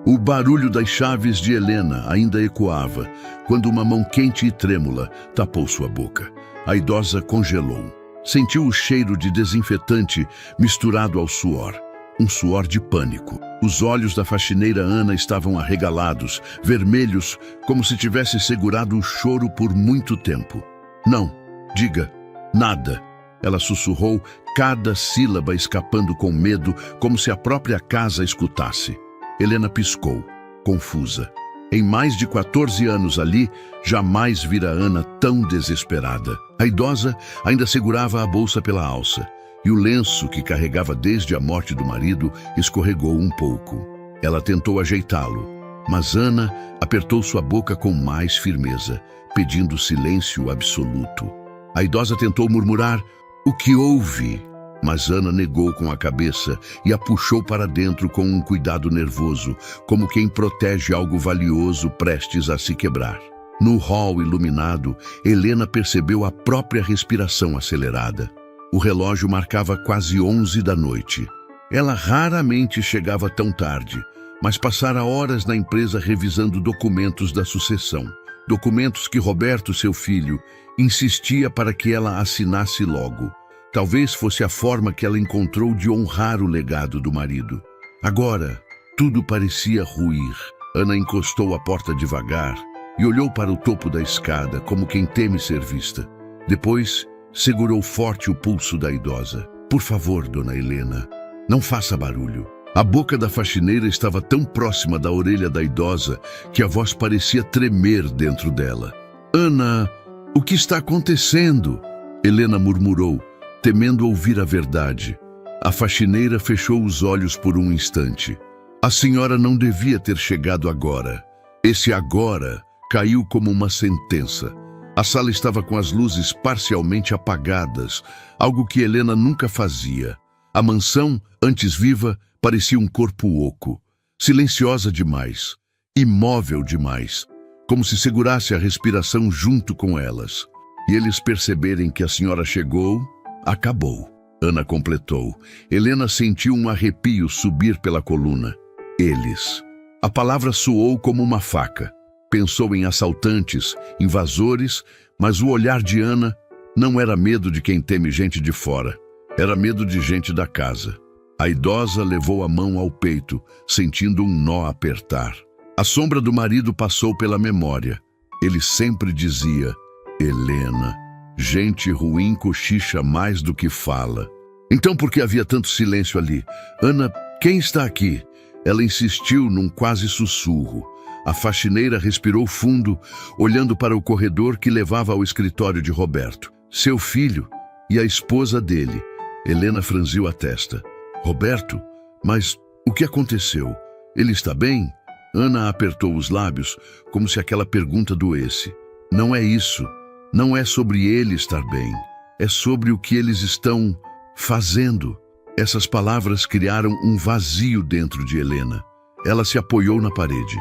O barulho das chaves de Helena ainda ecoava, quando uma mão quente e trêmula tapou sua boca. A idosa congelou. Sentiu o cheiro de desinfetante misturado ao suor. Um suor de pânico. Os olhos da faxineira Ana estavam arregalados, vermelhos, como se tivesse segurado o choro por muito tempo. Não, diga, nada. Ela sussurrou, cada sílaba escapando com medo, como se a própria casa escutasse. Helena piscou, confusa. Em mais de 14 anos ali, jamais vira Ana tão desesperada. A idosa ainda segurava a bolsa pela alça, e o lenço que carregava desde a morte do marido escorregou um pouco. Ela tentou ajeitá-lo, mas Ana apertou sua boca com mais firmeza, pedindo silêncio absoluto. A idosa tentou murmurar, "O que houve?" Mas Ana negou com a cabeça e a puxou para dentro com um cuidado nervoso, como quem protege algo valioso prestes a se quebrar. No hall iluminado, Helena percebeu a própria respiração acelerada. O relógio marcava quase 11 da noite. Ela raramente chegava tão tarde, mas passara horas na empresa revisando documentos da sucessão. Documentos que Roberto, seu filho, insistia para que ela assinasse logo. Talvez fosse a forma que ela encontrou de honrar o legado do marido. Agora, tudo parecia ruir. Ana encostou a porta devagar e olhou para o topo da escada, como quem teme ser vista. Depois, segurou forte o pulso da idosa. "Por favor, dona Helena, não faça barulho." A boca da faxineira estava tão próxima da orelha da idosa que a voz parecia tremer dentro dela. "Ana, o que está acontecendo?" Helena murmurou, temendo ouvir a verdade. A faxineira fechou os olhos por um instante. A senhora não devia ter chegado agora. Esse agora caiu como uma sentença. A sala estava com as luzes parcialmente apagadas, algo que Helena nunca fazia. A mansão, antes viva, parecia um corpo oco, silenciosa demais, imóvel demais, como se segurasse a respiração junto com elas. E eles perceberem que a senhora chegou, acabou. Ana completou. Helena sentiu um arrepio subir pela coluna. Eles. A palavra soou como uma faca. Pensou em assaltantes, invasores, mas o olhar de Ana não era medo de quem teme gente de fora. Era medo de gente da casa. A idosa levou a mão ao peito, sentindo um nó apertar. A sombra do marido passou pela memória. Ele sempre dizia, Helena, gente ruim cochicha mais do que fala. Então por que havia tanto silêncio ali? Ana, quem está aqui? Ela insistiu num quase sussurro. A faxineira respirou fundo, olhando para o corredor que levava ao escritório de Roberto. Seu filho e a esposa dele. Helena franziu a testa. Roberto? Mas o que aconteceu? Ele está bem? Ana apertou os lábios, como se aquela pergunta doesse. Não é isso. Não é sobre ele estar bem. É sobre o que eles estão fazendo. Essas palavras criaram um vazio dentro de Helena. Ela se apoiou na parede.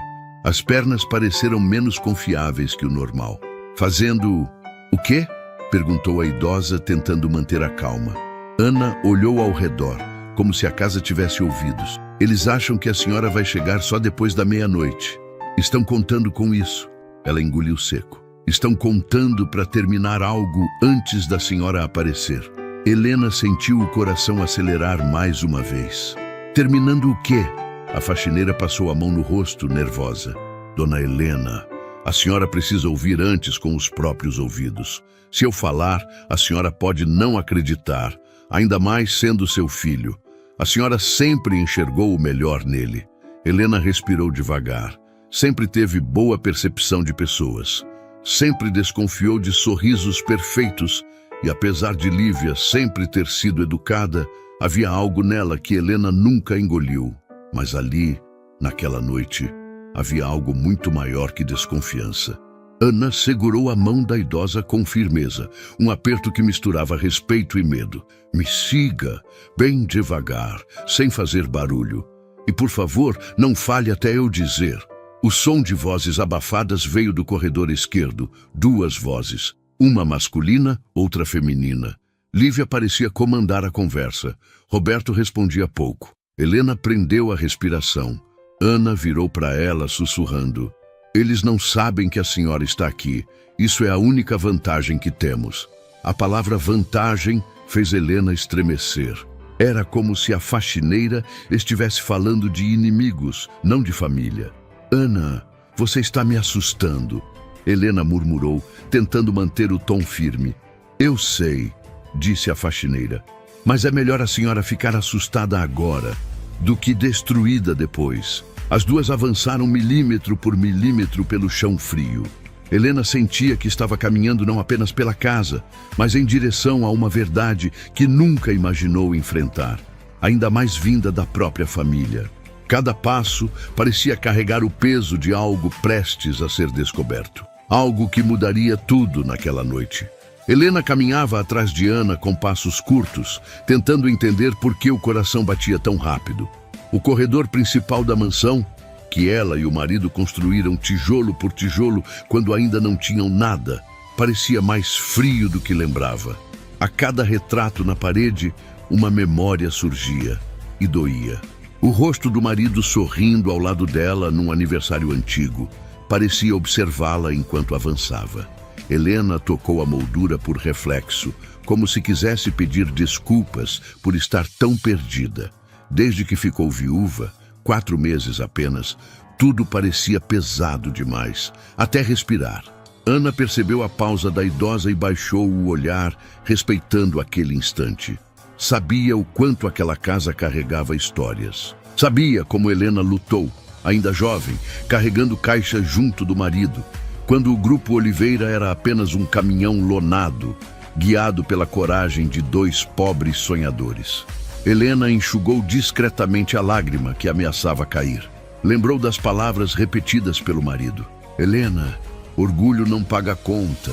As pernas pareceram menos confiáveis que o normal. Fazendo o quê? Perguntou a idosa, tentando manter a calma. Ana olhou ao redor, como se a casa tivesse ouvidos. Eles acham que a senhora vai chegar só depois da meia-noite. Estão contando com isso. Ela engoliu seco. Estão contando para terminar algo antes da senhora aparecer. Helena sentiu o coração acelerar mais uma vez. Terminando o quê? A faxineira passou a mão no rosto, nervosa. Dona Helena, a senhora precisa ouvir antes com os próprios ouvidos. Se eu falar, a senhora pode não acreditar, ainda mais sendo seu filho. A senhora sempre enxergou o melhor nele. Helena respirou devagar. Sempre teve boa percepção de pessoas. Sempre desconfiou de sorrisos perfeitos e, apesar de Lívia sempre ter sido educada, havia algo nela que Helena nunca engoliu. Mas ali, naquela noite, havia algo muito maior que desconfiança. Ana segurou a mão da idosa com firmeza, um aperto que misturava respeito e medo. Me siga, bem devagar, sem fazer barulho. E, por favor, não fale até eu dizer. O som de vozes abafadas veio do corredor esquerdo, duas vozes, uma masculina, outra feminina. Lívia parecia comandar a conversa. Roberto respondia pouco. Helena prendeu a respiração. Ana virou para ela, sussurrando: eles não sabem que a senhora está aqui. Isso é a única vantagem que temos. A palavra vantagem fez Helena estremecer. Era como se a faxineira estivesse falando de inimigos, não de família. Ana, você está me assustando, Helena murmurou, tentando manter o tom firme. Eu sei, disse a faxineira, mas é melhor a senhora ficar assustada agora do que destruída depois. As duas avançaram milímetro por milímetro pelo chão frio. Helena sentia que estava caminhando não apenas pela casa, mas em direção a uma verdade que nunca imaginou enfrentar, ainda mais vinda da própria família. Cada passo parecia carregar o peso de algo prestes a ser descoberto. Algo que mudaria tudo naquela noite. Helena caminhava atrás de Ana com passos curtos, tentando entender por que o coração batia tão rápido. O corredor principal da mansão, que ela e o marido construíram tijolo por tijolo quando ainda não tinham nada, parecia mais frio do que lembrava. A cada retrato na parede, uma memória surgia e doía. O rosto do marido sorrindo ao lado dela num aniversário antigo parecia observá-la enquanto avançava. Helena tocou a moldura por reflexo, como se quisesse pedir desculpas por estar tão perdida. Desde que ficou viúva, 4 meses apenas, tudo parecia pesado demais, até respirar. Ana percebeu a pausa da idosa e baixou o olhar, respeitando aquele instante. Sabia o quanto aquela casa carregava histórias. Sabia como Helena lutou, ainda jovem, carregando caixas junto do marido, quando o Grupo Oliveira era apenas um caminhão lonado, guiado pela coragem de 2 pobres sonhadores. Helena enxugou discretamente a lágrima que ameaçava cair. Lembrou das palavras repetidas pelo marido. Helena, orgulho não paga conta,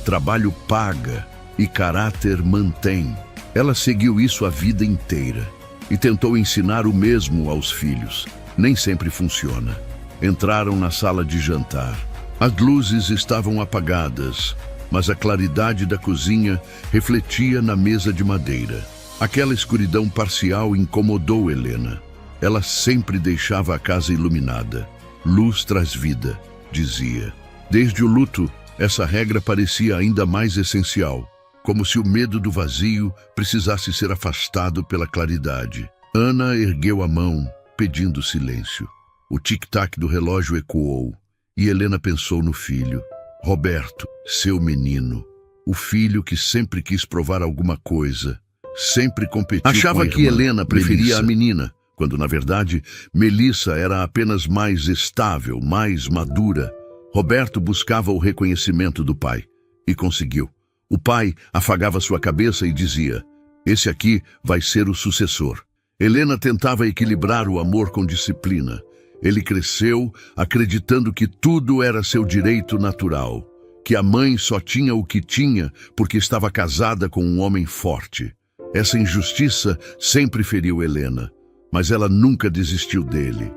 trabalho paga e caráter mantém. Ela seguiu isso a vida inteira e tentou ensinar o mesmo aos filhos. Nem sempre funciona. Entraram na sala de jantar. As luzes estavam apagadas, mas a claridade da cozinha refletia na mesa de madeira. Aquela escuridão parcial incomodou Helena. Ela sempre deixava a casa iluminada. Luz traz vida, dizia. Desde o luto, essa regra parecia ainda mais essencial, como se o medo do vazio precisasse ser afastado pela claridade. Ana ergueu a mão, pedindo silêncio. O tic-tac do relógio ecoou, e Helena pensou no filho. Roberto, seu menino. O filho que sempre quis provar alguma coisa. Sempre competiu. Achava que Helena preferia Melissa a menina, quando na verdade Melissa era apenas mais estável, mais madura. Roberto buscava o reconhecimento do pai e conseguiu. O pai afagava sua cabeça e dizia: esse aqui vai ser o sucessor. Helena tentava equilibrar o amor com disciplina. Ele cresceu acreditando que tudo era seu direito natural, que a mãe só tinha o que tinha porque estava casada com um homem forte. Essa injustiça sempre feriu Helena, mas ela nunca desistiu dele.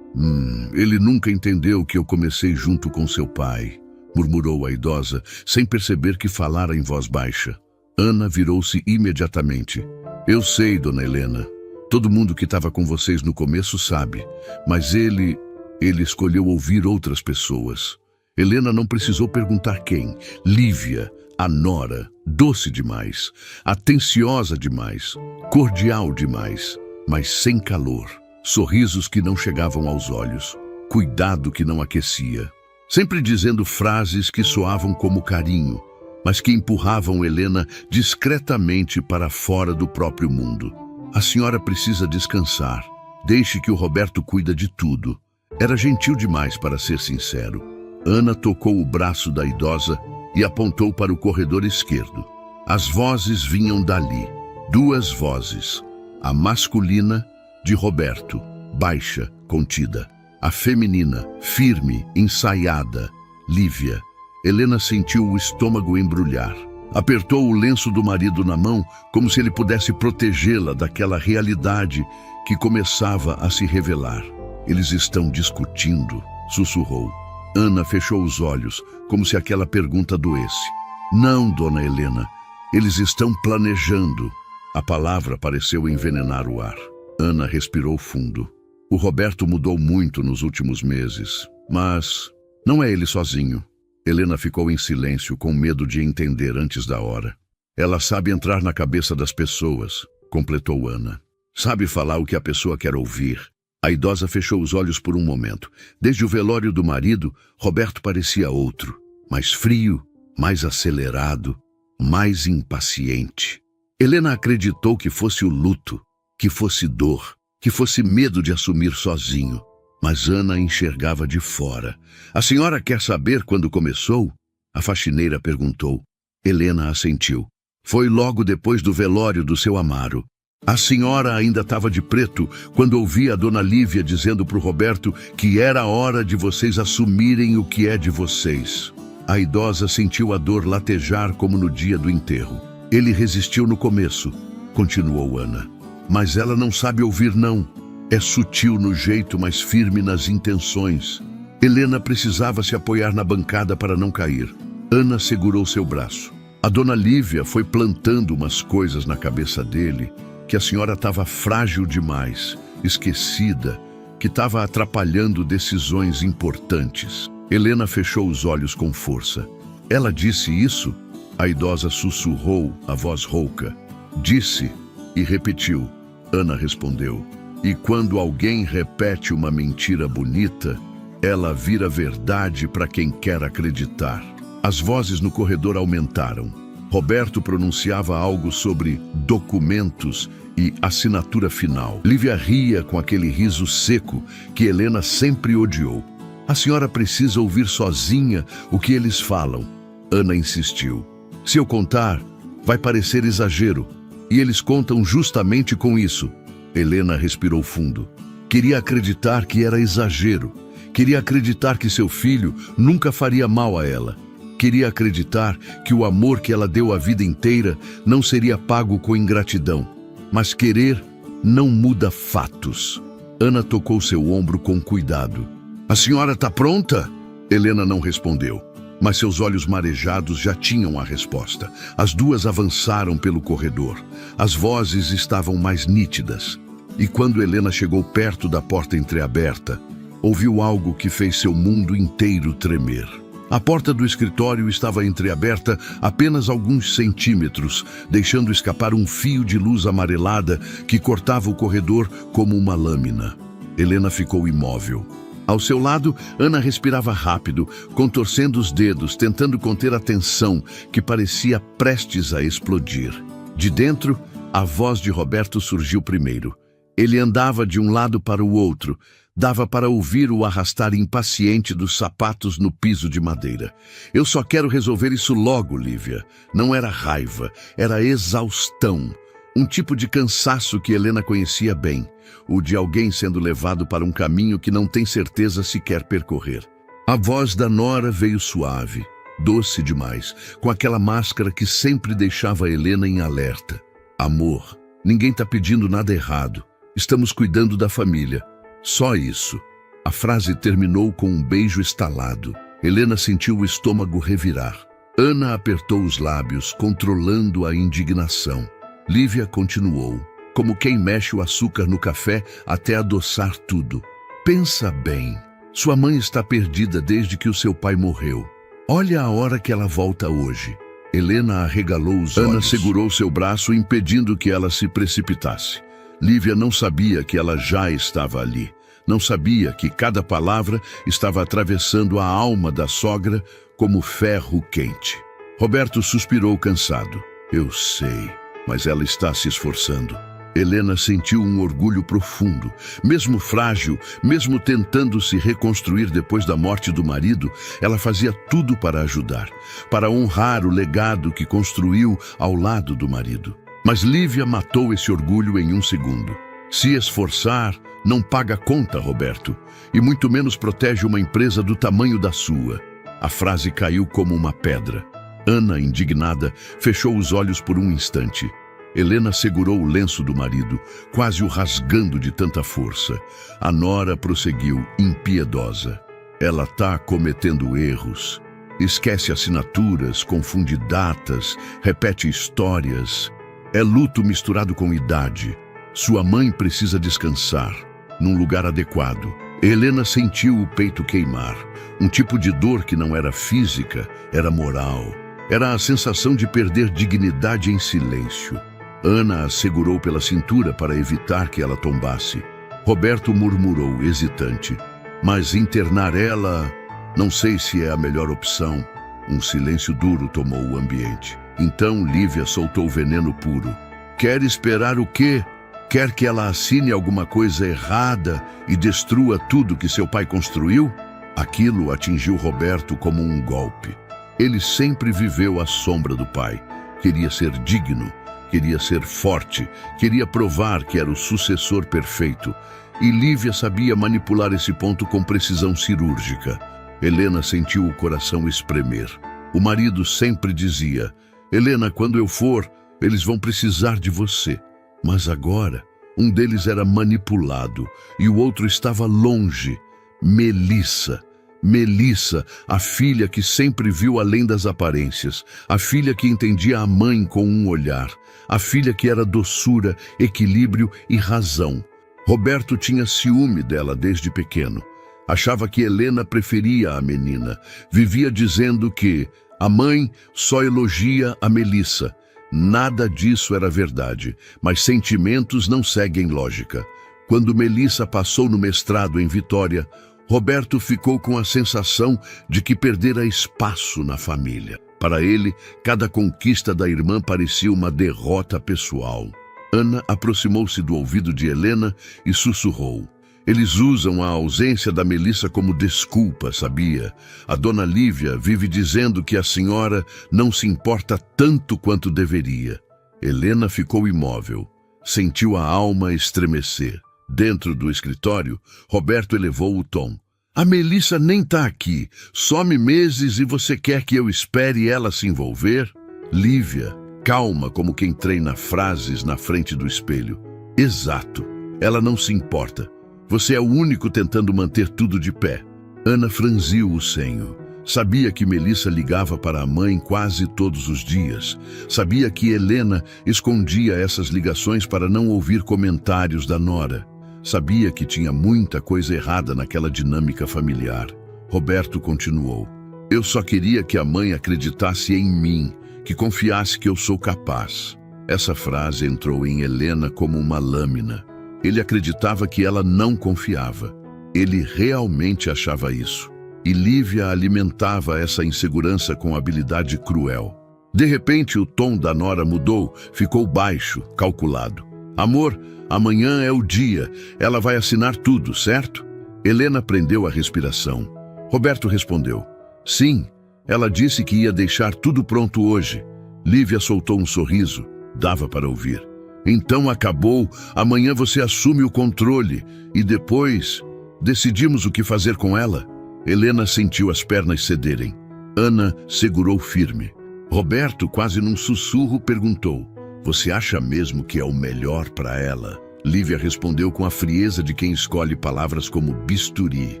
Ele nunca entendeu que eu comecei junto com seu pai, murmurou a idosa, sem perceber que falara em voz baixa. Ana virou-se imediatamente. Eu sei, dona Helena. Todo mundo que estava com vocês no começo sabe, mas ele escolheu ouvir outras pessoas. Helena não precisou perguntar quem. Lívia, a nora, doce demais, atenciosa demais, cordial demais, mas sem calor. Sorrisos que não chegavam aos olhos, cuidado que não aquecia. Sempre dizendo frases que soavam como carinho, mas que empurravam Helena discretamente para fora do próprio mundo. A senhora precisa descansar. Deixe que o Roberto cuida de tudo. Era gentil demais para ser sincero. Ana tocou o braço da idosa e apontou para o corredor esquerdo. As vozes vinham dali. 2 vozes. A masculina, de Roberto, baixa, contida. A feminina, firme, ensaiada, Lívia. Helena sentiu o estômago embrulhar. Apertou o lenço do marido na mão, como se ele pudesse protegê-la daquela realidade que começava a se revelar. Eles estão discutindo, sussurrou. Ana fechou os olhos, como se aquela pergunta doesse. Não, dona Helena, eles estão planejando. A palavra pareceu envenenar o ar. Ana respirou fundo. O Roberto mudou muito nos últimos meses, mas não é ele sozinho. Helena ficou em silêncio, com medo de entender antes da hora. Ela sabe entrar na cabeça das pessoas, completou Ana. Sabe falar o que a pessoa quer ouvir. A idosa fechou os olhos por um momento. Desde o velório do marido, Roberto parecia outro, mais frio, mais acelerado, mais impaciente. Helena acreditou que fosse o luto, que fosse dor, que fosse medo de assumir sozinho. Mas Ana enxergava de fora. A senhora quer saber quando começou? A faxineira perguntou. Helena assentiu. Foi logo depois do velório do seu Amaro. A senhora ainda estava de preto quando ouvi a dona Lívia dizendo para o Roberto que era hora de vocês assumirem o que é de vocês. A idosa sentiu a dor latejar como no dia do enterro. Ele resistiu no começo, continuou Ana. Mas ela não sabe ouvir, não. É sutil no jeito, mas firme nas intenções. Helena precisava se apoiar na bancada para não cair. Ana segurou seu braço. A dona Lívia foi plantando umas coisas na cabeça dele, que a senhora estava frágil demais, esquecida, que estava atrapalhando decisões importantes. Helena fechou os olhos com força. Ela disse isso? A idosa sussurrou, a voz rouca. Disse e repetiu. Ana respondeu. E quando alguém repete uma mentira bonita, ela vira verdade para quem quer acreditar. As vozes no corredor aumentaram. Roberto pronunciava algo sobre documentos e assinatura final. Lívia ria com aquele riso seco que Helena sempre odiou. A senhora precisa ouvir sozinha o que eles falam. Ana insistiu. Se eu contar, vai parecer exagero. E eles contam justamente com isso. Helena respirou fundo. Queria acreditar que era exagero. Queria acreditar que seu filho nunca faria mal a ela. Queria acreditar que o amor que ela deu a vida inteira não seria pago com ingratidão. Mas querer não muda fatos. Ana tocou seu ombro com cuidado. A senhora está pronta? Helena não respondeu, mas seus olhos marejados já tinham a resposta. As duas avançaram pelo corredor. As vozes estavam mais nítidas. E quando Helena chegou perto da porta entreaberta, ouviu algo que fez seu mundo inteiro tremer. A porta do escritório estava entreaberta apenas alguns centímetros, deixando escapar um fio de luz amarelada que cortava o corredor como uma lâmina. Helena ficou imóvel. Ao seu lado, Ana respirava rápido, contorcendo os dedos, tentando conter a tensão que parecia prestes a explodir. De dentro, a voz de Roberto surgiu primeiro. Ele andava de um lado para o outro. Dava para ouvir o arrastar impaciente dos sapatos no piso de madeira. Eu só quero resolver isso logo, Lívia. Não era raiva, era exaustão. Um tipo de cansaço que Helena conhecia bem. O de alguém sendo levado para um caminho que não tem certeza se quer percorrer. A voz da nora veio suave, doce demais, com aquela máscara que sempre deixava Helena em alerta. Amor, ninguém está pedindo nada errado. Estamos cuidando da família. Só isso. A frase terminou com um beijo estalado. Helena sentiu o estômago revirar. Ana apertou os lábios, controlando a indignação. Lívia continuou, como quem mexe o açúcar no café até adoçar tudo. Pensa bem. Sua mãe está perdida desde que o seu pai morreu. Olha a hora que ela volta hoje. Helena arregalou os olhos. Ana segurou seu braço, impedindo que ela se precipitasse. Lívia não sabia que ela já estava ali. Não sabia que cada palavra estava atravessando a alma da sogra como ferro quente. Roberto suspirou cansado. Eu sei, mas ela está se esforçando. Helena sentiu um orgulho profundo. Mesmo frágil, mesmo tentando se reconstruir depois da morte do marido, ela fazia tudo para ajudar, para honrar o legado que construiu ao lado do marido. Mas Lívia matou esse orgulho em um segundo. Se esforçar não paga conta, Roberto, e muito menos protege uma empresa do tamanho da sua. A frase caiu como uma pedra. Ana, indignada, fechou os olhos por um instante. Helena segurou o lenço do marido, quase o rasgando de tanta força. A nora prosseguiu, impiedosa. Ela está cometendo erros. Esquece assinaturas, confunde datas, repete histórias. É luto misturado com idade. Sua mãe precisa descansar. num lugar adequado. Helena sentiu o peito queimar. Um tipo de dor que não era física, era moral. Era a sensação de perder dignidade em silêncio. Ana a segurou pela cintura para evitar que ela tombasse. Roberto murmurou, hesitante. Mas internar ela, não sei se é a melhor opção. Um silêncio duro tomou o ambiente. Então Lívia soltou veneno puro. Quer esperar o quê? Quer que ela assine alguma coisa errada e destrua tudo que seu pai construiu? Aquilo atingiu Roberto como um golpe. Ele sempre viveu à sombra do pai. Queria ser digno, queria ser forte, queria provar que era o sucessor perfeito. E Lívia sabia manipular esse ponto com precisão cirúrgica. Helena sentiu o coração espremer. O marido sempre dizia: Helena, quando eu for, eles vão precisar de você. Mas agora, um deles era manipulado e o outro estava longe. Melissa. Melissa, a filha que sempre viu além das aparências, a filha que entendia a mãe com um olhar, a filha que era doçura, equilíbrio e razão. Roberto tinha ciúme dela desde pequeno. Achava que Helena preferia a menina. Vivia dizendo que a mãe só elogia a Melissa. Nada disso era verdade, mas sentimentos não seguem lógica. Quando Melissa passou no mestrado em Vitória, Roberto ficou com a sensação de que perdera espaço na família. Para ele, cada conquista da irmã parecia uma derrota pessoal. Ana aproximou-se do ouvido de Helena e sussurrou. Eles usam a ausência da Melissa como desculpa, sabia? A dona Lívia vive dizendo que a senhora não se importa tanto quanto deveria. Helena ficou imóvel. Sentiu a alma estremecer. Dentro do escritório, Roberto elevou o tom. A Melissa nem tá aqui. Some meses e você quer que eu espere ela se envolver? Lívia, calma como quem treina frases na frente do espelho. Exato. Ela não se importa. Você é o único tentando manter tudo de pé. Ana franziu o senho. Sabia que Melissa ligava para a mãe quase todos os dias. Sabia que Helena escondia essas ligações para não ouvir comentários da nora. Sabia que tinha muita coisa errada naquela dinâmica familiar. Roberto continuou. Eu só queria que a mãe acreditasse em mim, que confiasse que eu sou capaz. Essa frase entrou em Helena como uma lâmina. Ele acreditava que ela não confiava. Ele realmente achava isso. E Lívia alimentava essa insegurança com habilidade cruel. De repente, o tom da nora mudou, ficou baixo, calculado. Amor, amanhã é o dia. Ela vai assinar tudo, certo? Helena prendeu a respiração. Roberto respondeu. Sim, ela disse que ia deixar tudo pronto hoje. Lívia soltou um sorriso. Dava para ouvir. Então acabou, amanhã você assume o controle. E depois, decidimos o que fazer com ela. Helena sentiu as pernas cederem. Ana segurou firme. Roberto, quase num sussurro, perguntou. Você acha mesmo que é o melhor para ela? Lívia respondeu com a frieza de quem escolhe palavras como bisturi.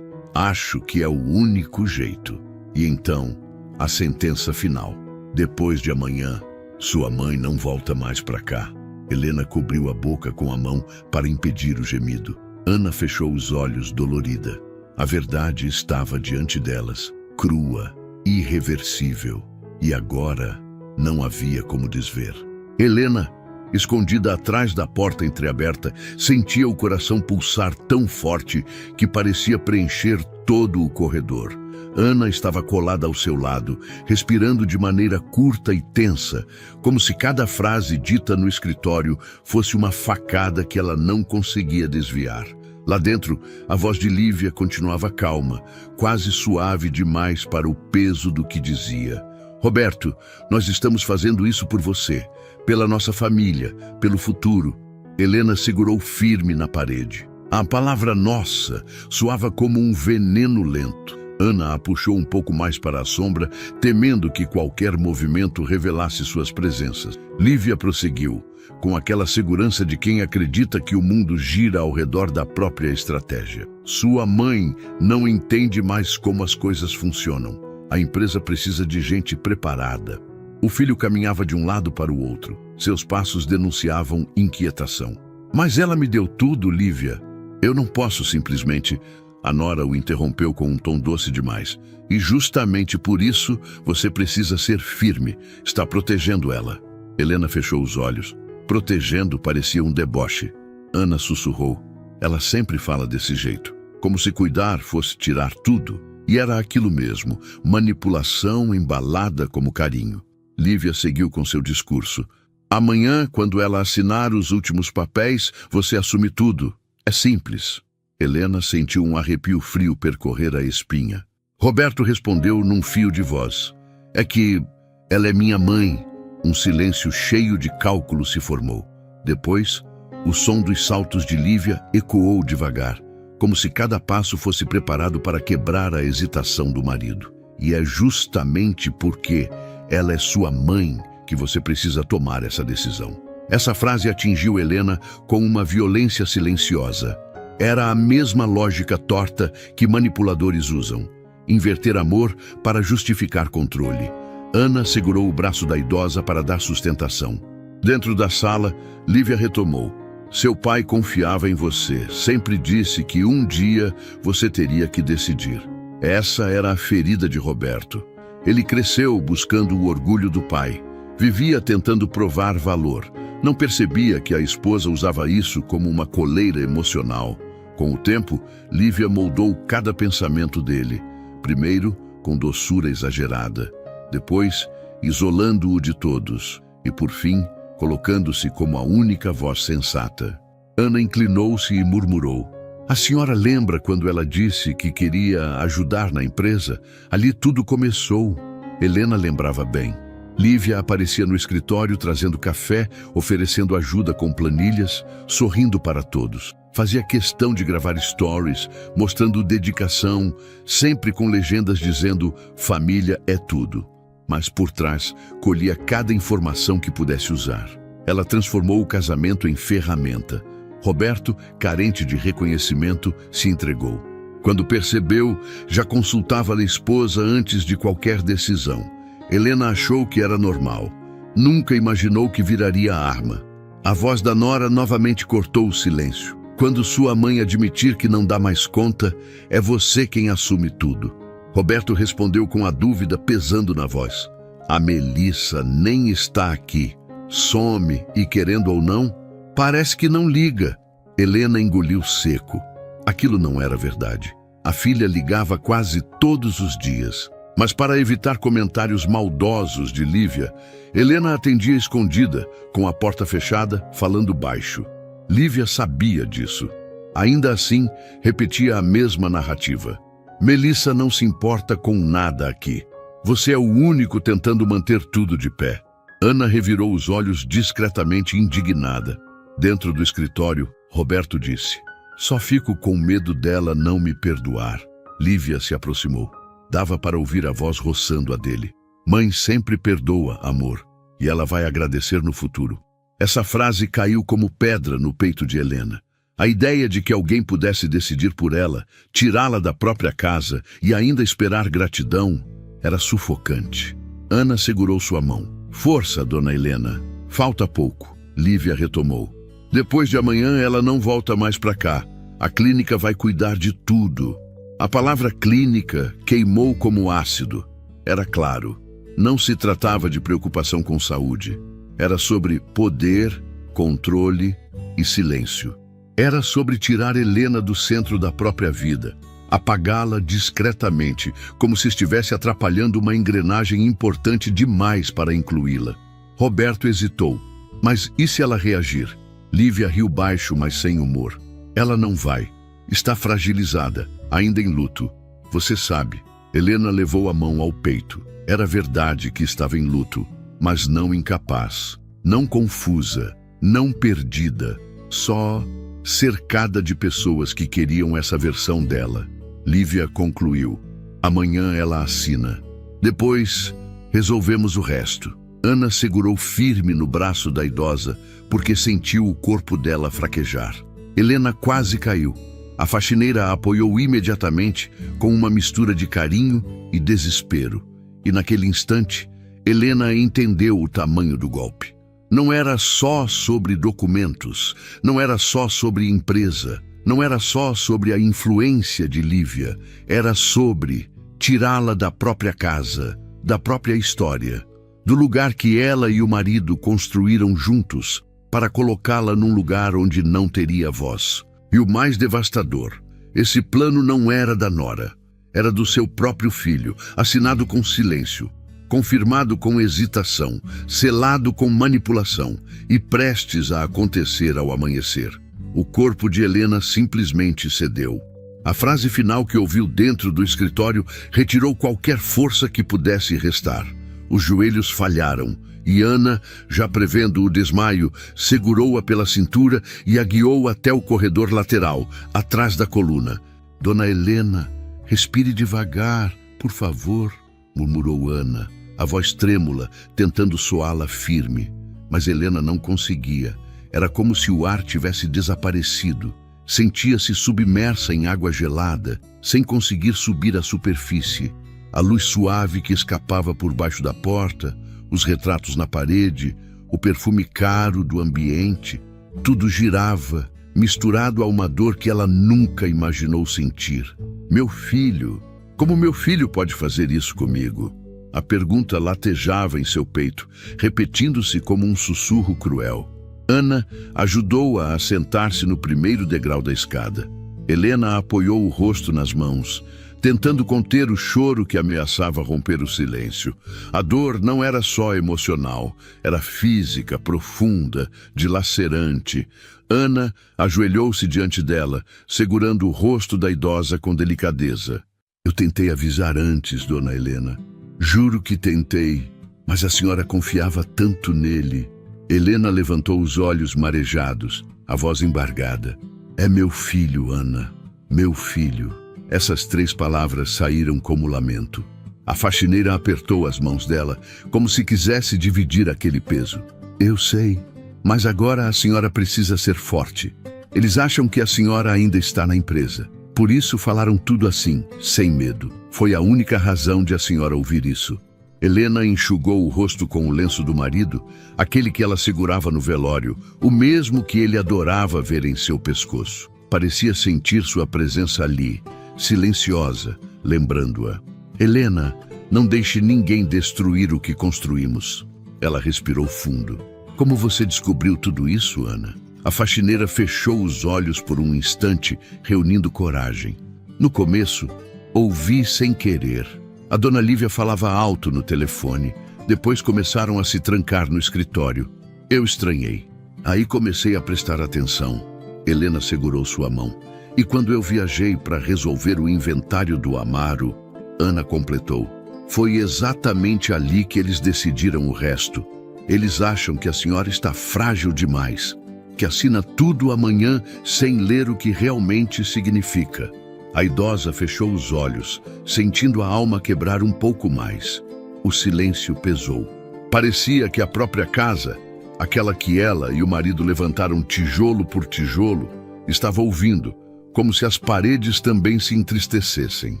Acho que é o único jeito. E então, a sentença final. Depois de amanhã, sua mãe não volta mais para cá. Helena cobriu a boca com a mão para impedir o gemido. Ana fechou os olhos, dolorida. A verdade estava diante delas, crua, irreversível. E agora não havia como desver. Helena, escondida atrás da porta entreaberta, sentia o coração pulsar tão forte que parecia preencher todo o corredor. Ana estava colada ao seu lado, respirando de maneira curta e tensa, como se cada frase dita no escritório fosse uma facada que ela não conseguia desviar. Lá dentro, a voz de Lívia continuava calma, quase suave demais para o peso do que dizia. Roberto, nós estamos fazendo isso por você, pela nossa família, pelo futuro. Helena segurou firme na parede. A palavra nossa soava como um veneno lento. Ana a puxou um pouco mais para a sombra, temendo que qualquer movimento revelasse suas presenças. Lívia prosseguiu, com aquela segurança de quem acredita que o mundo gira ao redor da própria estratégia. Sua mãe não entende mais como as coisas funcionam. A empresa precisa de gente preparada. O filho caminhava de um lado para o outro. Seus passos denunciavam inquietação. Mas ela me deu tudo, Lívia. Eu não posso simplesmente... A nora o interrompeu com um tom doce demais. E justamente por isso você precisa ser firme. Está protegendo ela. Helena fechou os olhos. Protegendo parecia um deboche. Ana sussurrou. Ela sempre fala desse jeito. Como se cuidar fosse tirar tudo. E era aquilo mesmo. Manipulação embalada como carinho. Lívia seguiu com seu discurso. Amanhã, quando ela assinar os últimos papéis, você assume tudo. É simples. Helena sentiu um arrepio frio percorrer a espinha. Roberto respondeu num fio de voz. É que ela é minha mãe. Um silêncio cheio de cálculo se formou. Depois, o som dos saltos de Lívia ecoou devagar, como se cada passo fosse preparado para quebrar a hesitação do marido. E é justamente porque ela é sua mãe que você precisa tomar essa decisão. Essa frase atingiu Helena com uma violência silenciosa. Era a mesma lógica torta que manipuladores usam. Inverter amor para justificar controle. Ana segurou o braço da idosa para dar sustentação. Dentro da sala, Lívia retomou. Seu pai confiava em você. Sempre disse que um dia você teria que decidir. Essa era a ferida de Roberto. Ele cresceu buscando o orgulho do pai. Vivia tentando provar valor. Não percebia que a esposa usava isso como uma coleira emocional. Com o tempo, Lívia moldou cada pensamento dele. Primeiro, com doçura exagerada. Depois, isolando-o de todos. E, por fim, colocando-se como a única voz sensata. Ana inclinou-se e murmurou. A senhora lembra quando ela disse que queria ajudar na empresa? Ali tudo começou. Helena lembrava bem. Lívia aparecia no escritório trazendo café, oferecendo ajuda com planilhas, sorrindo para todos. Fazia questão de gravar stories, mostrando dedicação, sempre com legendas dizendo família é tudo. Mas por trás, colhia cada informação que pudesse usar. Ela transformou o casamento em ferramenta. Roberto, carente de reconhecimento, se entregou. Quando percebeu, já consultava a esposa antes de qualquer decisão. Helena achou que era normal. Nunca imaginou que viraria arma. A voz da nora novamente cortou o silêncio. Quando sua mãe admitir que não dá mais conta, é você quem assume tudo. Roberto respondeu com a dúvida pesando na voz. A Melissa nem está aqui. Some e, querendo ou não, parece que não liga. Helena engoliu seco. Aquilo não era verdade. A filha ligava quase todos os dias. Mas para evitar comentários maldosos de Lívia, Helena atendia escondida, com a porta fechada, falando baixo. Lívia sabia disso. Ainda assim, repetia a mesma narrativa. Melissa não se importa com nada aqui. Você é o único tentando manter tudo de pé. Ana revirou os olhos discretamente indignada. Dentro do escritório, Roberto disse. Só fico com medo dela não me perdoar. Lívia se aproximou. Dava para ouvir a voz roçando a dele. Mãe sempre perdoa, amor, e ela vai agradecer no futuro. Essa frase caiu como pedra no peito de Helena. A ideia de que alguém pudesse decidir por ela, tirá-la da própria casa e ainda esperar gratidão, era sufocante. Ana segurou sua mão. Força, dona Helena. Falta pouco. Lívia retomou. Depois de amanhã ela não volta mais para cá. A clínica vai cuidar de tudo. A palavra clínica queimou como ácido. Era claro. Não se tratava de preocupação com saúde. Era sobre poder, controle e silêncio. Era sobre tirar Helena do centro da própria vida, apagá-la discretamente, como se estivesse atrapalhando uma engrenagem importante demais para incluí-la. Roberto hesitou. Mas e se ela reagir? Lívia riu baixo, mas sem humor. Ela não vai. Está fragilizada, ainda em luto. Você sabe. Helena levou a mão ao peito. Era verdade que estava em luto, mas não incapaz, não confusa, não perdida, só cercada de pessoas que queriam essa versão dela. Lívia concluiu. Amanhã ela assina. Depois, resolvemos o resto. Ana segurou firme no braço da idosa, porque sentiu o corpo dela fraquejar. Helena quase caiu. A faxineira a apoiou imediatamente, com uma mistura de carinho e desespero. E naquele instante, Helena entendeu o tamanho do golpe. Não era só sobre documentos, não era só sobre empresa. não era só sobre a influência de Lívia, era sobre tirá-la da própria casa, da própria história, do lugar que ela e o marido construíram juntos, para colocá-la num lugar onde não teria voz. E o mais devastador, esse plano não era da nora, era do seu próprio filho, assinado com silêncio, confirmado com hesitação, selado com manipulação e prestes a acontecer ao amanhecer. O corpo de Helena simplesmente cedeu. A frase final que ouviu dentro do escritório retirou qualquer força que pudesse restar. Os joelhos falharam e Ana, já prevendo o desmaio, segurou-a pela cintura e a guiou até o corredor lateral, atrás da coluna. Dona Helena, respire devagar, por favor, murmurou Ana, a voz trêmula, tentando soá-la firme. Mas Helena não conseguia. Era como se o ar tivesse desaparecido. Sentia-se submersa em água gelada, sem conseguir subir à superfície. A luz suave que escapava por baixo da porta, os retratos na parede, o perfume caro do ambiente, tudo girava, misturado a uma dor que ela nunca imaginou sentir. Meu filho, como meu filho pode fazer isso comigo? A pergunta latejava em seu peito, repetindo-se como um sussurro cruel. Ana ajudou-a a sentar-se no primeiro degrau da escada. Helena apoiou o rosto nas mãos, tentando conter o choro que ameaçava romper o silêncio. A dor não era só emocional, era física, profunda, dilacerante. Ana ajoelhou-se diante dela, segurando o rosto da idosa com delicadeza. Eu tentei avisar antes, dona Helena. Juro que tentei, mas a senhora confiava tanto nele. Helena levantou os olhos marejados, a voz embargada. É meu filho, Ana, meu filho. Essas 3 palavras saíram como lamento. A faxineira apertou as mãos dela, como se quisesse dividir aquele peso. Eu sei, mas agora a senhora precisa ser forte. Eles acham que a senhora ainda está na empresa. Por isso falaram tudo assim, sem medo. Foi a única razão de a senhora ouvir isso. Helena enxugou o rosto com o lenço do marido, aquele que ela segurava no velório, o mesmo que ele adorava ver em seu pescoço. Parecia sentir sua presença ali, silenciosa, lembrando-a. Helena, não deixe ninguém destruir o que construímos. Ela respirou fundo. Como você descobriu tudo isso, Ana? A faxineira fechou os olhos por um instante, reunindo coragem. No começo, ouvi sem querer. A dona Lívia falava alto no telefone. Depois começaram a se trancar no escritório. Eu estranhei. Aí comecei a prestar atenção. Helena segurou sua mão. E quando eu viajei para resolver o inventário do Amaro, Ana completou. Foi exatamente ali que eles decidiram o resto. Eles acham que a senhora está frágil demais, que assina tudo amanhã sem ler o que realmente significa. A idosa fechou os olhos, sentindo a alma quebrar um pouco mais. O silêncio pesou. Parecia que a própria casa, aquela que ela e o marido levantaram tijolo por tijolo, estava ouvindo, como se as paredes também se entristecessem.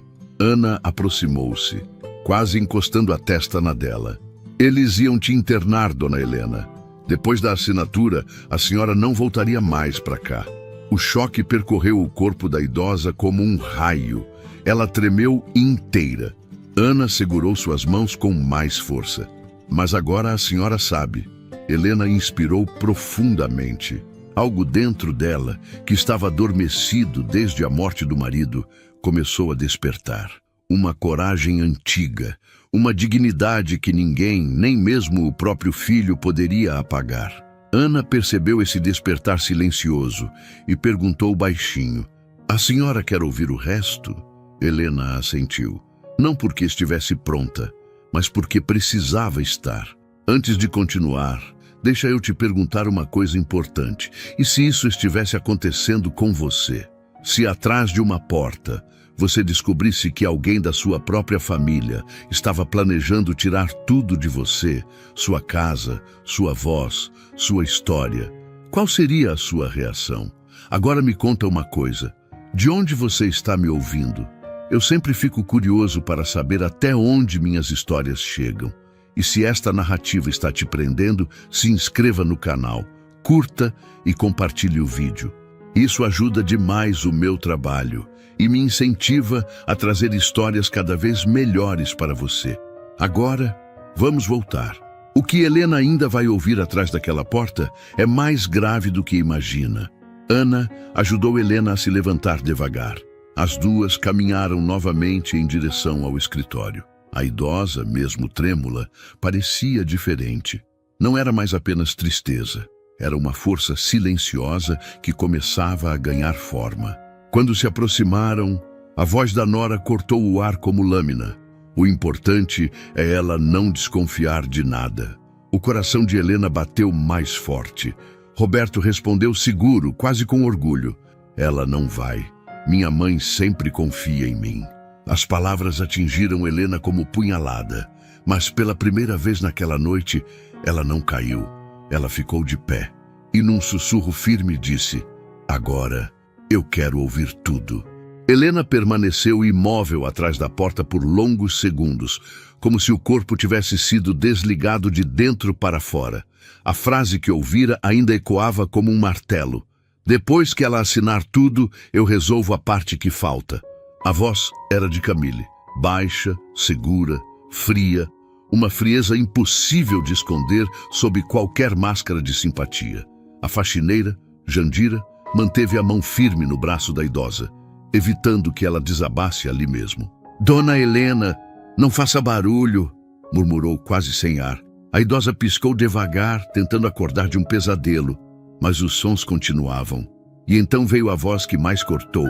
Ana aproximou-se, quase encostando a testa na dela. Eles iam te internar, dona Helena. Depois da assinatura, a senhora não voltaria mais para cá. O choque percorreu o corpo da idosa como um raio. Ela tremeu inteira. Ana segurou suas mãos com mais força. Mas agora a senhora sabe. Helena inspirou profundamente. Algo dentro dela, que estava adormecido desde a morte do marido, começou a despertar. Uma coragem antiga, uma dignidade que ninguém, nem mesmo o próprio filho, poderia apagar. Ana percebeu esse despertar silencioso e perguntou baixinho: "A senhora quer ouvir o resto?" Helena assentiu. Não porque estivesse pronta, mas porque precisava estar. Antes de continuar, deixa eu te perguntar uma coisa importante. E se isso estivesse acontecendo com você? Se atrás de uma porta você descobrisse que alguém da sua própria família estava planejando tirar tudo de você, sua casa, sua voz, sua história, qual seria a sua reação? Agora me conta uma coisa. De onde você está me ouvindo? Eu sempre fico curioso para saber até onde minhas histórias chegam. E se esta narrativa está te prendendo, se inscreva no canal, curta e compartilhe o vídeo. Isso ajuda demais o meu trabalho e me incentiva a trazer histórias cada vez melhores para você. Agora, vamos voltar. O que Helena ainda vai ouvir atrás daquela porta é mais grave do que imagina. Ana ajudou Helena a se levantar devagar. As duas caminharam novamente em direção ao escritório. A idosa, mesmo trêmula, parecia diferente. Não era mais apenas tristeza. Era uma força silenciosa que começava a ganhar forma. Quando se aproximaram, a voz da nora cortou o ar como lâmina. O importante é ela não desconfiar de nada. O coração de Helena bateu mais forte. Roberto respondeu seguro, quase com orgulho. Ela não vai. Minha mãe sempre confia em mim. As palavras atingiram Helena como punhalada, mas pela primeira vez naquela noite, ela não caiu. Ela ficou de pé e num sussurro firme disse: agora eu quero ouvir tudo. Helena permaneceu imóvel atrás da porta por longos segundos, como se o corpo tivesse sido desligado de dentro para fora. A frase que ouvira ainda ecoava como um martelo. Depois que ela assinar tudo, eu resolvo a parte que falta. A voz era de Camille, baixa, segura, fria, uma frieza impossível de esconder sob qualquer máscara de simpatia. A faxineira, Jandira, manteve a mão firme no braço da idosa, evitando que ela desabasse ali mesmo. Dona Helena, não faça barulho, murmurou quase sem ar. A idosa piscou devagar, tentando acordar de um pesadelo, mas os sons continuavam. E então veio a voz que mais cortou.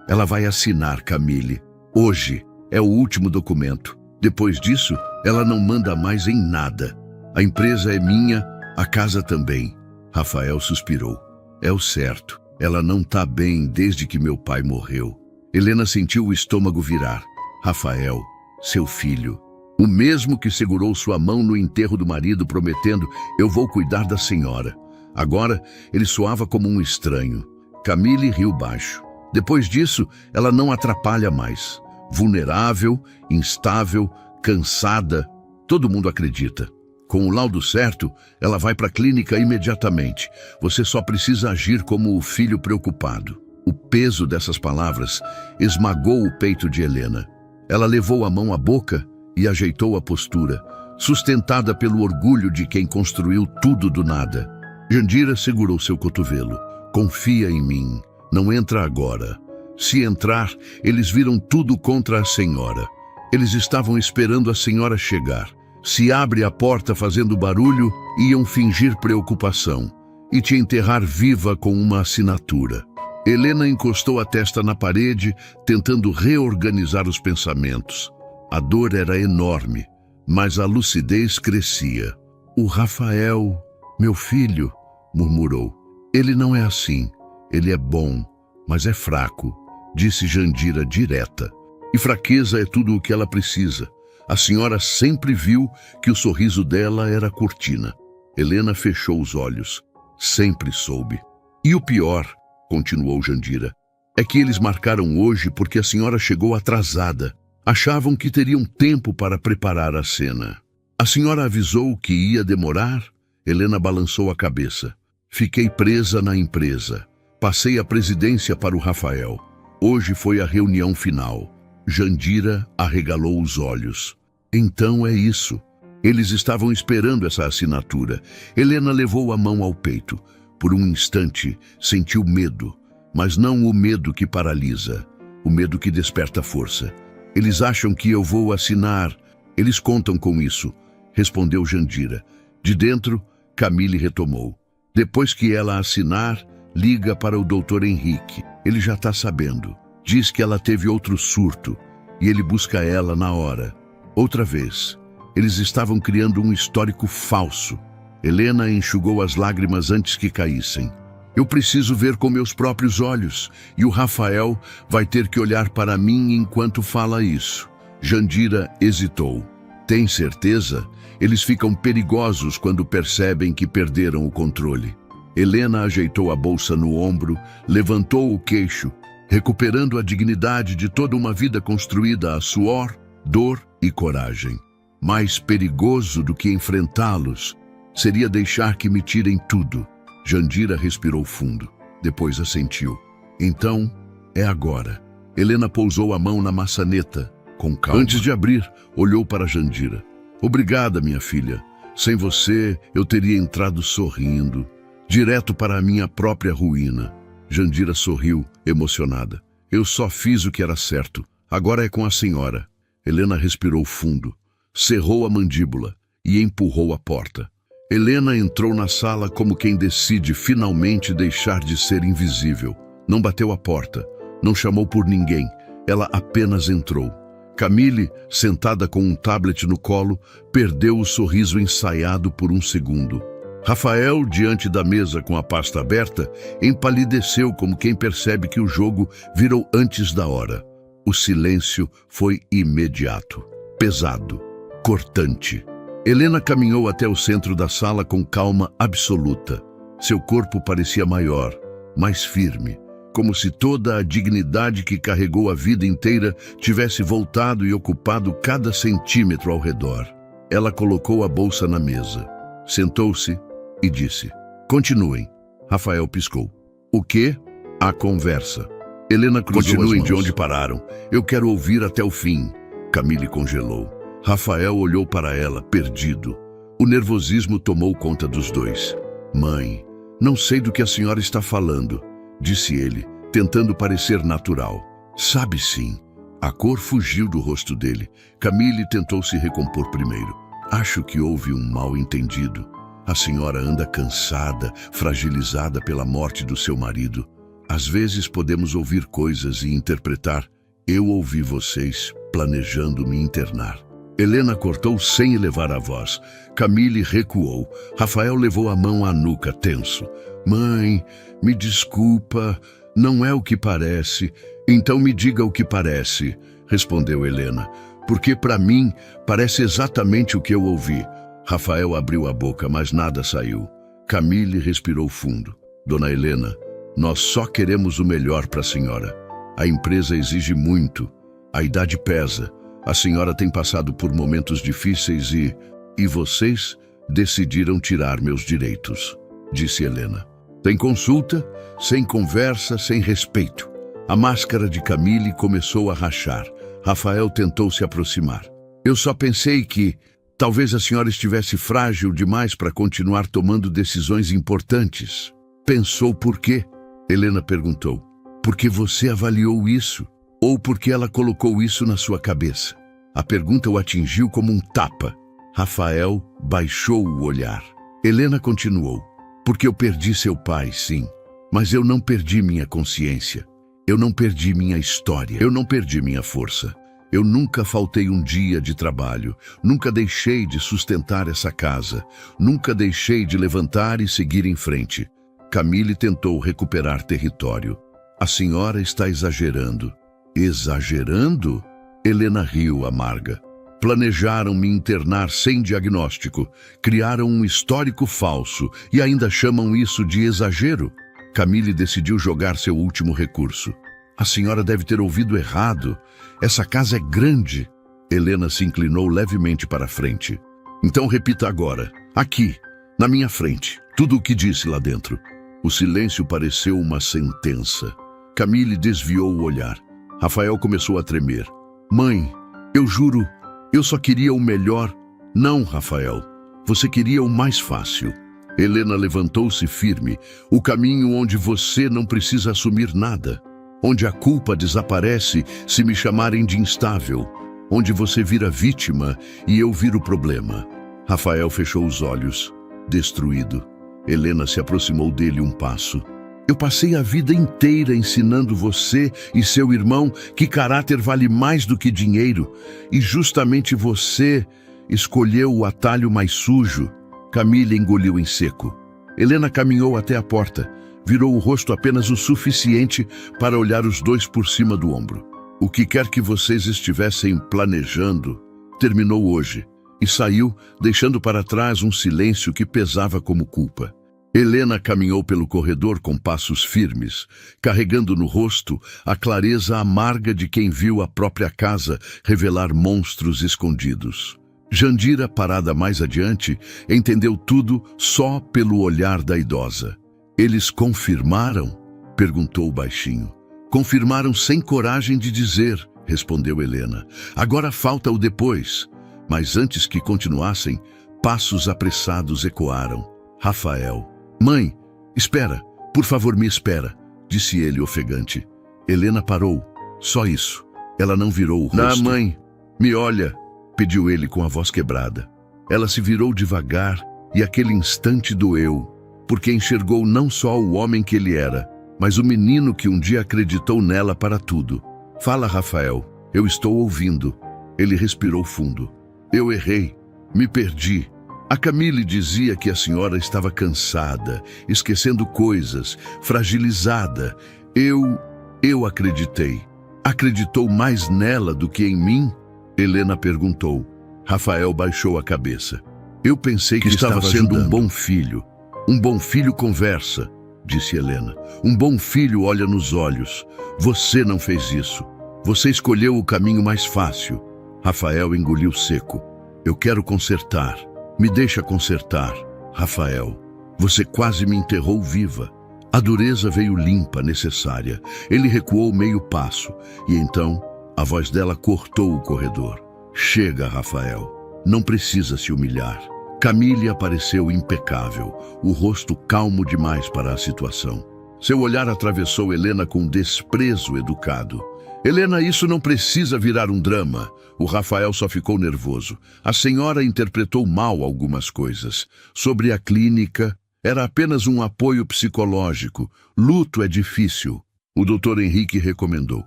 Ela vai assinar, Camille. Hoje é o último documento. Depois disso, ela não manda mais em nada. A empresa é minha, a casa também. Rafael suspirou. É o certo. Ela não tá bem desde que meu pai morreu. Helena sentiu o estômago virar. Rafael, seu filho, o mesmo que segurou sua mão no enterro do marido, prometendo: eu vou cuidar da senhora. Agora, ele soava como um estranho. Camille riu baixo. Depois disso, ela não atrapalha mais. Vulnerável, instável, cansada, todo mundo acredita. Com o laudo certo, ela vai para a clínica imediatamente. Você só precisa agir como o filho preocupado. O peso dessas palavras esmagou o peito de Helena. Ela levou a mão à boca e ajeitou a postura, sustentada pelo orgulho de quem construiu tudo do nada. Jandira segurou seu cotovelo. Confia em mim. Não entra agora. Se entrar, eles viram tudo contra a senhora. Eles estavam esperando a senhora chegar. Se abre a porta fazendo barulho, iam fingir preocupação e te enterrar viva com uma assinatura. Helena encostou a testa na parede, tentando reorganizar os pensamentos. A dor era enorme, mas a lucidez crescia. O Rafael, meu filho, murmurou. Ele não é assim. Ele é bom, mas é fraco, disse Jandira direta. E fraqueza é tudo o que ela precisa. A senhora sempre viu que o sorriso dela era cortina. Helena fechou os olhos. Sempre soube. E o pior, continuou Jandira, é que eles marcaram hoje porque a senhora chegou atrasada. Achavam que teriam tempo para preparar a cena. A senhora avisou que ia demorar? Helena balançou a cabeça. Fiquei presa na empresa. Passei a presidência para o Rafael. Hoje foi a reunião final. Jandira arregalou os olhos. Então é isso. Eles estavam esperando essa assinatura. Helena levou a mão ao peito. Por um instante, sentiu medo, mas não o medo que paralisa, o medo que desperta força. Eles acham que eu vou assinar. Eles contam com isso, respondeu Jandira. De dentro, Camille retomou. Depois que ela assinar, liga para o Dr. Henrique. Ele já está sabendo. Diz que ela teve outro surto e ele busca ela na hora. Outra vez, eles estavam criando um histórico falso. Helena enxugou as lágrimas antes que caíssem. Eu preciso ver com meus próprios olhos e o Rafael vai ter que olhar para mim enquanto fala isso. Jandira hesitou. Tem certeza? Eles ficam perigosos quando percebem que perderam o controle. Helena ajeitou a bolsa no ombro, levantou o queixo, recuperando a dignidade de toda uma vida construída a suor, dor e coragem. Mais perigoso do que enfrentá-los seria deixar que me tirem tudo. Jandira respirou fundo. Depois assentiu. Então, é agora. Helena pousou a mão na maçaneta, com calma. Antes de abrir, olhou para Jandira. Obrigada, minha filha. Sem você, eu teria entrado sorrindo, direto para a minha própria ruína. Jandira sorriu, emocionada. Eu só fiz o que era certo. Agora é com a senhora. Helena respirou fundo, cerrou a mandíbula e empurrou a porta. Helena entrou na sala como quem decide finalmente deixar de ser invisível. Não bateu a porta, não chamou por ninguém. Ela apenas entrou. Camille, sentada com um tablet no colo, perdeu o sorriso ensaiado por um segundo. Rafael, diante da mesa com a pasta aberta, empalideceu como quem percebe que o jogo virou antes da hora. O silêncio foi imediato, pesado, cortante. Helena caminhou até o centro da sala com calma absoluta. Seu corpo parecia maior, mais firme, como se toda a dignidade que carregou a vida inteira tivesse voltado e ocupado cada centímetro ao redor. Ela colocou a bolsa na mesa, sentou-se e disse: "Continuem." Rafael piscou. "O quê?" "A conversa." Helena cruzou as mãos. "Continuem de onde pararam. Eu quero ouvir até o fim." Camille congelou. Rafael olhou para ela, perdido. O nervosismo tomou conta dos dois. "Mãe, não sei do que a senhora está falando", disse ele, tentando parecer natural. "Sabe sim." A cor fugiu do rosto dele. Camille tentou se recompor primeiro. "Acho que houve um mal-entendido. A senhora anda cansada, fragilizada pela morte do seu marido. Às vezes podemos ouvir coisas e interpretar. Eu ouvi vocês planejando me internar." Helena cortou sem elevar a voz. Camille recuou. Rafael levou a mão à nuca, tenso. "Mãe, me desculpa, não é o que parece." "Então me diga o que parece", respondeu Helena, "porque para mim parece exatamente o que eu ouvi." Rafael abriu a boca, mas nada saiu. Camille respirou fundo. "Dona Helena, nós só queremos o melhor para a senhora. A empresa exige muito. A idade pesa. A senhora tem passado por momentos difíceis e vocês decidiram tirar meus direitos", disse Helena. Sem consulta, sem conversa, sem respeito. A máscara de Camille começou a rachar. Rafael tentou se aproximar. "Eu só pensei que talvez a senhora estivesse frágil demais para continuar tomando decisões importantes." "Pensou por quê?" Helena perguntou. "Porque você avaliou isso? Ou porque ela colocou isso na sua cabeça?" A pergunta o atingiu como um tapa. Rafael baixou o olhar. Helena continuou. "Porque eu perdi seu pai, sim. Mas eu não perdi minha consciência. Eu não perdi minha história. Eu não perdi minha força. Eu nunca faltei um dia de trabalho. Nunca deixei de sustentar essa casa. Nunca deixei de levantar e seguir em frente." Camille tentou recuperar território. "A senhora está exagerando." "Exagerando?" Helena riu amarga. "Planejaram me internar sem diagnóstico, criaram um histórico falso e ainda chamam isso de exagero?" Camille decidiu jogar seu último recurso. "A senhora deve ter ouvido errado. Essa casa é grande." Helena se inclinou levemente para a frente. "Então repita agora, aqui, na minha frente, tudo o que disse lá dentro." O silêncio pareceu uma sentença. Camille desviou o olhar. Rafael começou a tremer. "Mãe, eu juro, eu só queria o melhor." "Não, Rafael, você queria o mais fácil." Helena levantou-se firme. "O caminho onde você não precisa assumir nada. Onde a culpa desaparece se me chamarem de instável. Onde você vira vítima e eu viro problema." Rafael fechou os olhos, destruído. Helena se aproximou dele um passo. "Eu passei a vida inteira ensinando você e seu irmão que caráter vale mais do que dinheiro. E justamente você escolheu o atalho mais sujo." Camille engoliu em seco. Helena caminhou até a porta. Virou o rosto apenas o suficiente para olhar os dois por cima do ombro. "O que quer que vocês estivessem planejando, terminou hoje." E saiu, deixando para trás um silêncio que pesava como culpa. Helena caminhou pelo corredor com passos firmes, carregando no rosto a clareza amarga de quem viu a própria casa revelar monstros escondidos. Jandira, parada mais adiante, entendeu tudo só pelo olhar da idosa. "Eles confirmaram?" Perguntou baixinho. Confirmaram sem coragem de dizer, respondeu Helena. Agora falta o depois. Mas antes que continuassem, passos apressados ecoaram. Rafael. Mãe, espera, por favor me espera, disse ele ofegante. Helena parou. Só isso. Ela não virou o rosto. Mãe, me olha, pediu ele com a voz quebrada. Ela se virou devagar e aquele instante doeu, porque enxergou não só o homem que ele era, mas o menino que um dia acreditou nela para tudo. Fala, Rafael, eu estou ouvindo. Ele respirou fundo. Eu errei, me perdi. A Camille dizia que a senhora estava cansada, esquecendo coisas, fragilizada. Eu acreditei. Acreditou mais nela do que em mim? Helena perguntou. Rafael baixou a cabeça. Eu pensei que estava sendo um bom filho. Um bom filho conversa, disse Helena. Um bom filho olha nos olhos. Você não fez isso. Você escolheu o caminho mais fácil. Rafael engoliu seco. Eu quero consertar. Me deixa consertar. Rafael, você quase me enterrou viva. A dureza veio limpa, necessária. Ele recuou meio passo. E então, a voz dela cortou o corredor. Chega, Rafael. Não precisa se humilhar. Camille apareceu impecável, o rosto calmo demais para a situação. Seu olhar atravessou Helena com desprezo educado. Helena, isso não precisa virar um drama. O Rafael só ficou nervoso. A senhora interpretou mal algumas coisas. Sobre a clínica, era apenas um apoio psicológico. Luto é difícil. O doutor Henrique recomendou.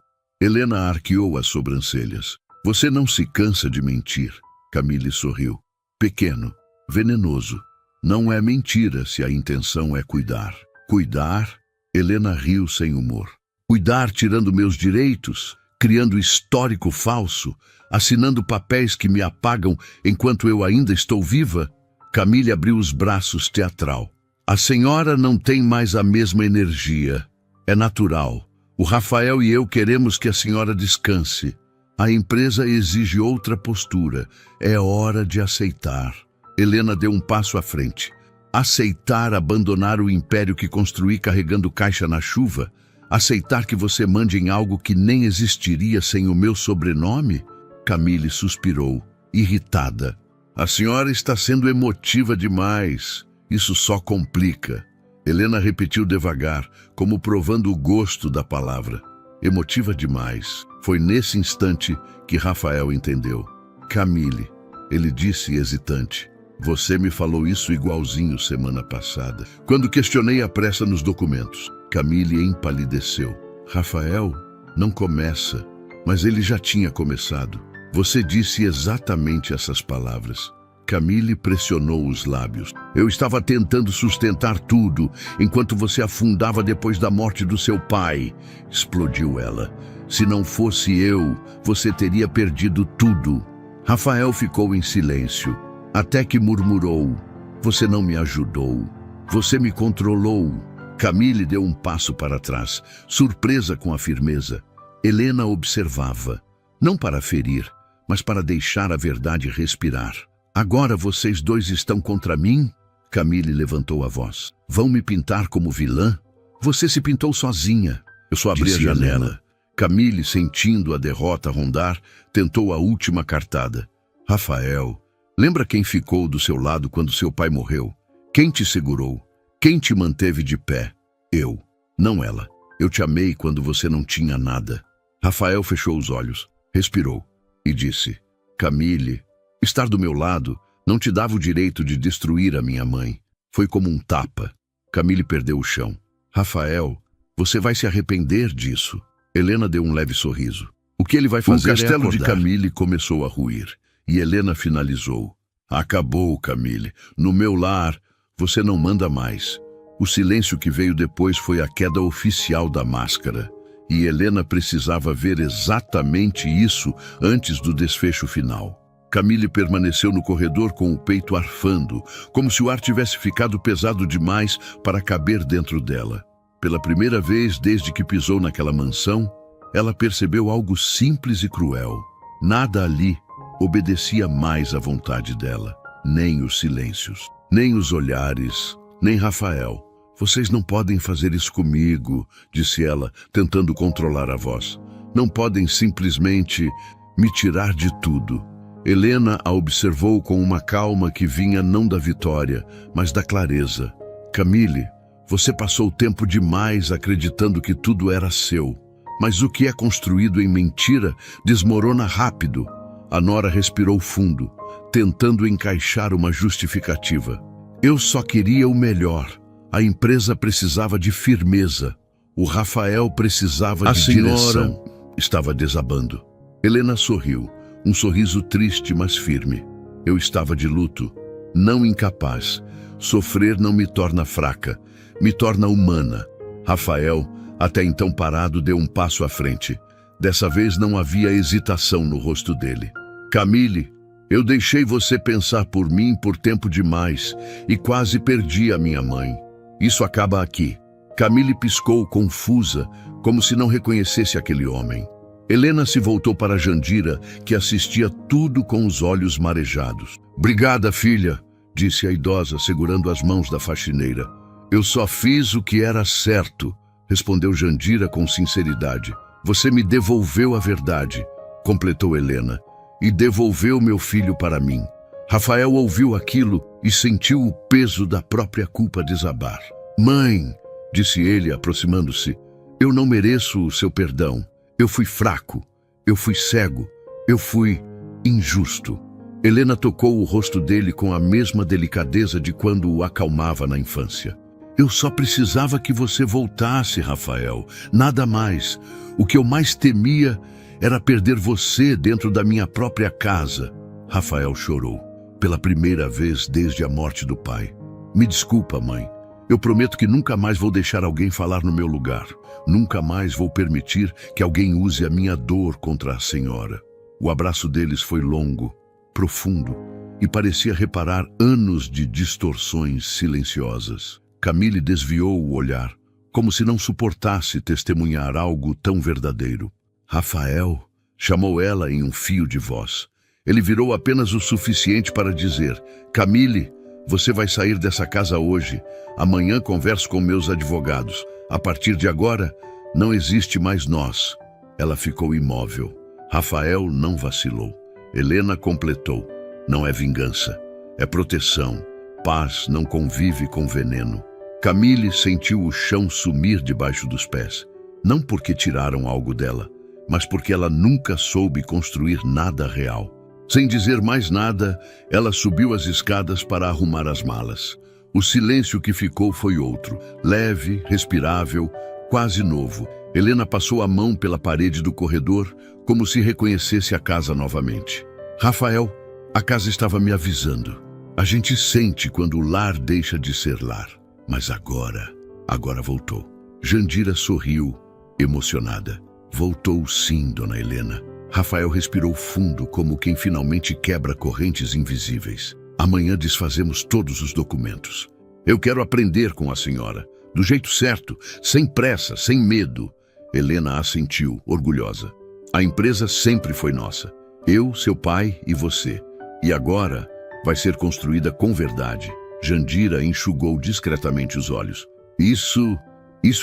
Helena arqueou as sobrancelhas. Você não se cansa de mentir. Camille sorriu. Pequeno, venenoso. Não é mentira se a intenção é cuidar. Cuidar? Helena riu sem humor. Cuidar tirando meus direitos, criando histórico falso, assinando papéis que me apagam enquanto eu ainda estou viva? Camille abriu os braços teatral. A senhora não tem mais a mesma energia. É natural. O Rafael e eu queremos que a senhora descanse. A empresa exige outra postura. É hora de aceitar. Helena deu um passo à frente. Aceitar abandonar o império que construí carregando caixa na chuva? Aceitar que você mande em algo que nem existiria sem o meu sobrenome? Camille suspirou, irritada. A senhora está sendo emotiva demais. Isso só complica. Helena repetiu devagar, como provando o gosto da palavra. Emotiva demais. Foi nesse instante que Rafael entendeu. Camille, ele disse hesitante. Você me falou isso igualzinho semana passada, quando questionei a pressa nos documentos. Camille empalideceu. Rafael, não começa, mas ele já tinha começado. Você disse exatamente essas palavras. Camille pressionou os lábios. Eu estava tentando sustentar tudo, enquanto você afundava depois da morte do seu pai. Explodiu ela. Se não fosse eu, você teria perdido tudo. Rafael ficou em silêncio, até que murmurou. Você não me ajudou. Você me controlou. Camille deu um passo para trás, surpresa com a firmeza. Helena observava, não para ferir, mas para deixar a verdade respirar. Agora vocês dois estão contra mim? Camille levantou a voz. Vão me pintar como vilã? Você se pintou sozinha. Eu só abri a janela. Helena. Camille, sentindo a derrota rondar, tentou a última cartada. Rafael, lembra quem ficou do seu lado quando seu pai morreu? Quem te segurou? Quem te manteve de pé? Eu, não ela. Eu te amei quando você não tinha nada. Rafael fechou os olhos, respirou e disse, Camille, estar do meu lado não te dava o direito de destruir a minha mãe. Foi como um tapa. Camille perdeu o chão. Rafael, você vai se arrepender disso. Helena deu um leve sorriso. O que ele vai fazer? O castelo de Camille começou a ruir e Helena finalizou. Acabou, Camille. No meu lar, você não manda mais. O silêncio que veio depois foi a queda oficial da máscara. E Helena precisava ver exatamente isso antes do desfecho final. Camille permaneceu no corredor com o peito arfando, como se o ar tivesse ficado pesado demais para caber dentro dela. Pela primeira vez desde que pisou naquela mansão, ela percebeu algo simples e cruel. Nada ali obedecia mais à vontade dela, nem os silêncios, nem os olhares, nem Rafael. Vocês não podem fazer isso comigo, disse ela, tentando controlar a voz. Não podem simplesmente me tirar de tudo. Helena a observou com uma calma que vinha não da vitória, mas da clareza. Camille, você passou tempo demais acreditando que tudo era seu. Mas o que é construído em mentira desmorona rápido. A nora respirou fundo, tentando encaixar uma justificativa. Eu só queria o melhor. A empresa precisava de firmeza. O Rafael precisava de direção. A senhora estava desabando. Helena sorriu, um sorriso triste, mas firme. Eu estava de luto, não incapaz. Sofrer não me torna fraca, me torna humana. Rafael, até então parado, deu um passo à frente. Dessa vez não havia hesitação no rosto dele. Camille, eu deixei você pensar por mim por tempo demais e quase perdi a minha mãe. Isso acaba aqui. Camille piscou, confusa, como se não reconhecesse aquele homem. Helena se voltou para Jandira, que assistia tudo com os olhos marejados. Obrigada, filha, disse a idosa, segurando as mãos da faxineira. Eu só fiz o que era certo, respondeu Jandira com sinceridade. Você me devolveu a verdade, completou Helena, e devolveu meu filho para mim. Rafael ouviu aquilo e sentiu o peso da própria culpa desabar. Mãe, disse ele, aproximando-se, eu não mereço o seu perdão. Eu fui fraco, eu fui cego, eu fui injusto. Helena tocou o rosto dele com a mesma delicadeza de quando o acalmava na infância. Eu só precisava que você voltasse, Rafael, nada mais. O que eu mais temia era perder você dentro da minha própria casa. Rafael chorou, pela primeira vez desde a morte do pai. Me desculpa, mãe. Eu prometo que nunca mais vou deixar alguém falar no meu lugar. Nunca mais vou permitir que alguém use a minha dor contra a senhora. O abraço deles foi longo, profundo, e parecia reparar anos de distorções silenciosas. Camille desviou o olhar, como se não suportasse testemunhar algo tão verdadeiro. Rafael, chamou ela em um fio de voz. Ele virou apenas o suficiente para dizer, Camille, você vai sair dessa casa hoje. Amanhã converso com meus advogados. A partir de agora, não existe mais nós. Ela ficou imóvel. Rafael não vacilou. Helena completou. Não é vingança, é proteção. Paz não convive com veneno. Camille sentiu o chão sumir debaixo dos pés. Não porque tiraram algo dela, mas porque ela nunca soube construir nada real. Sem dizer mais nada, ela subiu as escadas para arrumar as malas. O silêncio que ficou foi outro, leve, respirável, quase novo. Helena passou a mão pela parede do corredor, como se reconhecesse a casa novamente. Rafael, a casa estava me avisando. A gente sente quando o lar deixa de ser lar. Mas agora voltou. Jandira sorriu, emocionada. Voltou sim, dona Helena. Rafael respirou fundo, como quem finalmente quebra correntes invisíveis. Amanhã desfazemos todos os documentos. Eu quero aprender com a senhora, do jeito certo, sem pressa, sem medo. Helena assentiu, orgulhosa. A empresa sempre foi nossa. Eu, seu pai e você. E agora vai ser construída com verdade. Jandira enxugou discretamente os olhos. Isso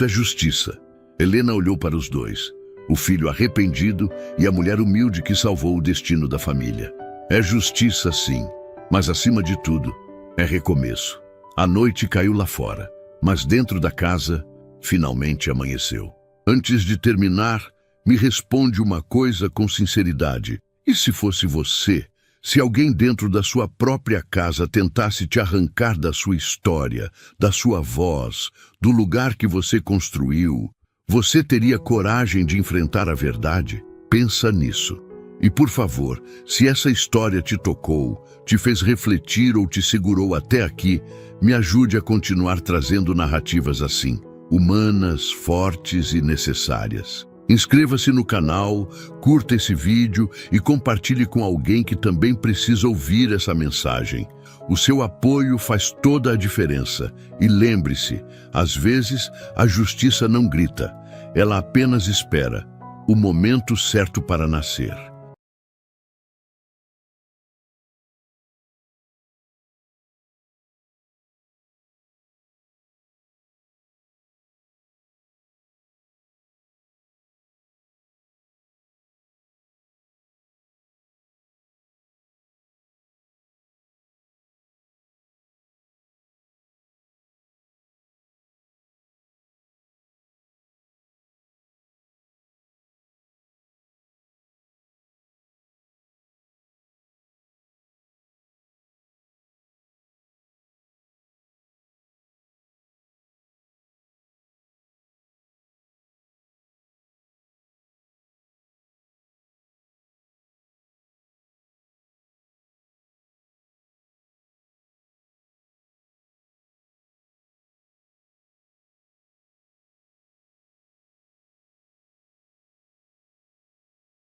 é justiça. Helena olhou para os dois. O filho arrependido e a mulher humilde que salvou o destino da família. É justiça, sim, mas acima de tudo, é recomeço. A noite caiu lá fora, mas dentro da casa, finalmente amanheceu. Antes de terminar, me responde uma coisa com sinceridade. E se fosse você, se alguém dentro da sua própria casa tentasse te arrancar da sua história, da sua voz, do lugar que você construiu, você teria coragem de enfrentar a verdade? Pensa nisso. E por favor, se essa história te tocou, te fez refletir ou te segurou até aqui, me ajude a continuar trazendo narrativas assim, humanas, fortes e necessárias. Inscreva-se no canal, curta esse vídeo e compartilhe com alguém que também precisa ouvir essa mensagem. O seu apoio faz toda a diferença. E lembre-se, às vezes a justiça não grita, ela apenas espera o momento certo para nascer.